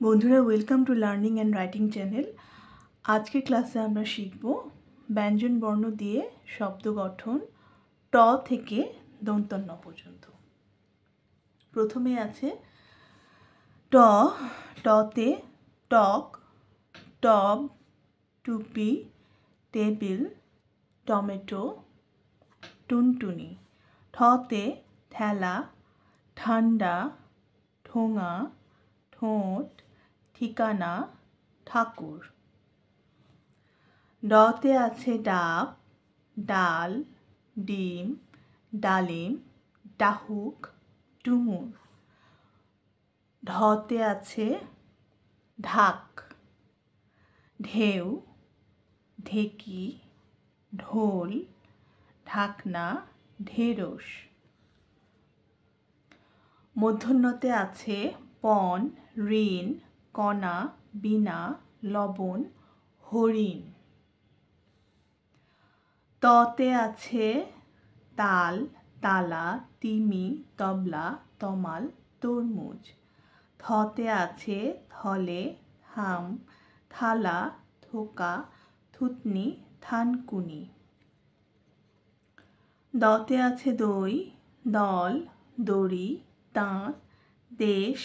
বন্ধুরা, welcome to learning and writing channel. আজকের ক্লাসে আমরা শিখব ব্যঞ্জন বর্ণ দিয়ে শব্দ গঠন ট থেকে দন্তন্য পর্যন্ত। প্রথমে আছে ট। টতে টক, টব, টুপি, টেবিল, টমেটো, টুনটুনি। ঠতে ঠেলা, ঠান্ডা, ঠোঙা, ঠোঁট, ঠিকানা, ঠাকুর। ডতে আছে ডাব, ডাল, ডিম, ডালিম, ডাহুক, ডুমুর। ঢতে আছে ঢাক, ঢেউ, ঢেকি, ঢোল, ঢাকনা, ঢেঁড়স। মূর্ধন্যতে আছে পণ, ঋণ, কণা, বীণা, লবণ, হরিণ। ততে আছে তাল, তালা, তিমি, তবলা, তমাল, তরমুজ। থতে আছে থলে, থাম, থালা, থোকা, থুতনি, থানকুনি। দতে আছে দই, দল, দড়ি, দাঁত, দেশ,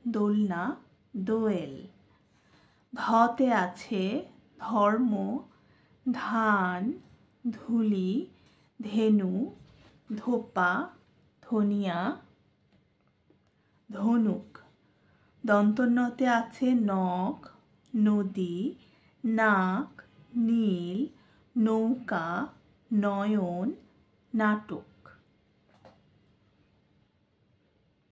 দোলনা, দোয়েল। ধতে আছে ধর্ম, ধান, ধুলি, ধেনু, ধোপা, ধনিয়া, ধনুক। দন্তন্যতে আছে নখ, নদী, নাক, নীল, নৌকা, নয়ন, নাটক।